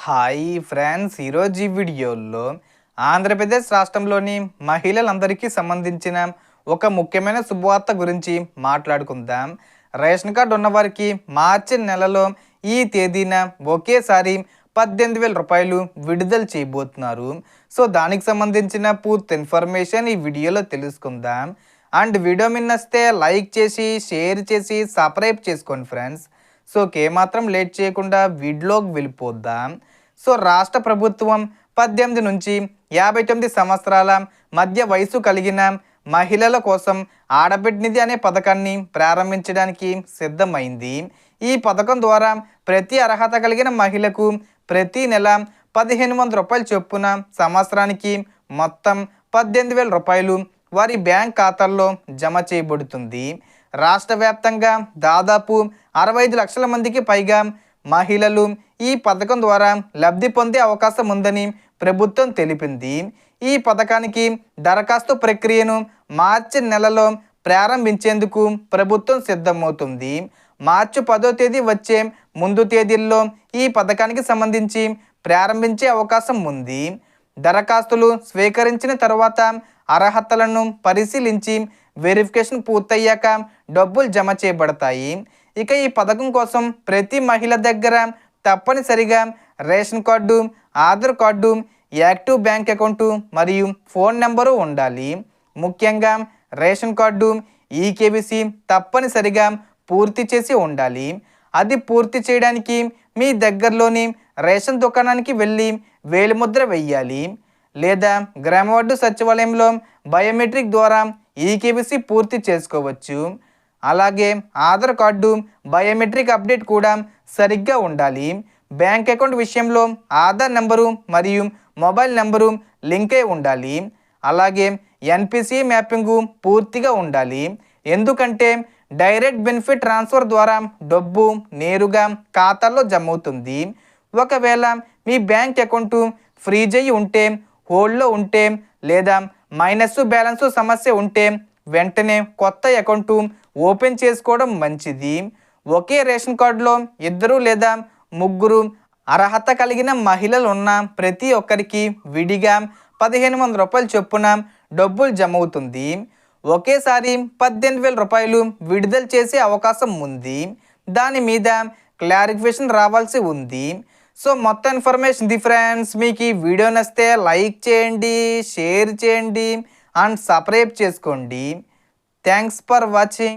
Hi friends, ఈరోజు ఈ వీడియోలో ఆంధ్రప్రదేశ్ రాష్ట్రంలోని మహిళలందరికీ సంబంధించిన ఒక ముఖ్యమైన శుభవార్త గురించి మాట్లాడుకుందాం. రేషన్ కార్డు ఉన్నవారికి మార్చి నెలలో ఈ తేదీన ఒకేసారి 18,000 రూపాయలు విడుదల చేయబోతున్నారు. సో దానికి సంబంధించిన పూర్తి ఇన్ఫర్మేషన్ ఈ వీడియోలో తెలుసుకుందాం. అండ్ వీడియో మిన్నస్తే లైక్ చేసి షేర్ చేసి సబ్స్క్రైబ్ చేసుకోండి ఫ్రెండ్స్. సో ఏమాత్రం లేట్ చేయకుండా వీడియోకి వెళ్ళిపోద్దాం. సో రాష్ట్ర ప్రభుత్వం 18 నుంచి 59 సంవత్సరాల మధ్య వయసు కలిగిన మహిళల కోసం ఆడబిడ్డ నిధి అనే పథకాన్ని ప్రారంభించడానికి సిద్ధమైంది. ఈ పథకం ద్వారా ప్రతి అర్హత కలిగిన మహిళకు ప్రతి నెల 1,500 రూపాయల చొప్పున సంవత్సరానికి మొత్తం 18,000 రూపాయలు వారి బ్యాంక్ ఖాతాల్లో జమ చేయబడుతుంది. రాష్ట్ర వ్యాప్తంగా దాదాపు 65 లక్షల మందికి పైగా మహిళలు ఈ పథకం ద్వారా లబ్ధి పొందే అవకాశం ఉందని ప్రభుత్వం తెలిపింది. ఈ పథకానికి దరఖాస్తు ప్రక్రియను మార్చి నెలలో ప్రారంభించేందుకు ప్రభుత్వం సిద్ధమవుతుంది. మార్చి 10వ తేదీ వచ్చే ముందు తేదీల్లో ఈ పథకానికి సంబంధించి ప్రారంభించే అవకాశం ఉంది. దరఖాస్తులు స్వీకరించిన తర్వాత అర్హతలను పరిశీలించి వెరిఫికేషన్ పూర్తయ్యాక డబ్బులు జమ చేయబడతాయి. ఇక ఈ పథకం కోసం ప్రతి మహిళ దగ్గర తప్పనిసరిగా ration card, Aadhaar card, active bank account మరియు ఫోన్ నెంబరు ఉండాలి. ముఖ్యంగా రేషన్ కార్డు ఈకేబీసీ తప్పనిసరిగా పూర్తి చేసి ఉండాలి. అది పూర్తి చేయడానికి మీ దగ్గరలోని రేషన్ దుకాణానికి వెళ్ళి వేలిముద్ర వెయ్యాలి, లేదా గ్రామ వార్డు సచివాలయంలో బయోమెట్రిక్ ద్వారా ఈకేబీసీ పూర్తి చేసుకోవచ్చు. అలాగే ఆధార్ కార్డు బయోమెట్రిక్ అప్డేట్ కూడా సరిగ్గా ఉండాలి. బ్యాంక్ అకౌంట్ విషయంలో ఆధార్ నెంబరు మరియు మొబైల్ నెంబరు లింక్ అయి ఉండాలి. అలాగే ఎన్పిసి మ్యాపింగు పూర్తిగా ఉండాలి. ఎందుకంటే డైరెక్ట్ బెనిఫిట్ ట్రాన్స్ఫర్ ద్వారా డబ్బు నేరుగా ఖాతాల్లో జమ అవుతుంది. ఒకవేళ మీ బ్యాంక్ అకౌంటు ఫ్రీజ్ అయ్యి ఉంటే, హోల్డ్లో ఉంటే లేదా మైనస్ బ్యాలెన్స్ సమస్య ఉంటే వెంటనే కొత్త అకౌంటు ఓపెన్ చేసుకోవడం మంచిది. ఒకే రేషన్ కార్డులో 2 లేదా 3 అర్హత కలిగిన మహిళలు ఉన్న ప్రతి ఒక్కరికి విడిగా 1,500 రూపాయల చొప్పున డబ్బులు జమ అవుతుంది. ఒకేసారి 18,000 రూపాయలు విడుదల చేసే అవకాశం ఉంది. దాని మీద క్లారిఫికేషన్ రావాల్సి ఉంది. సో మొత్తం ఇన్ఫర్మేషన్ ఫ్రెండ్స్. మీకు ఈ వీడియో నచ్చితే లైక్ చేయండి, షేర్ చేయండి అండ్ సబ్స్క్రైబ్ చేసుకోండి. Thanks for watching.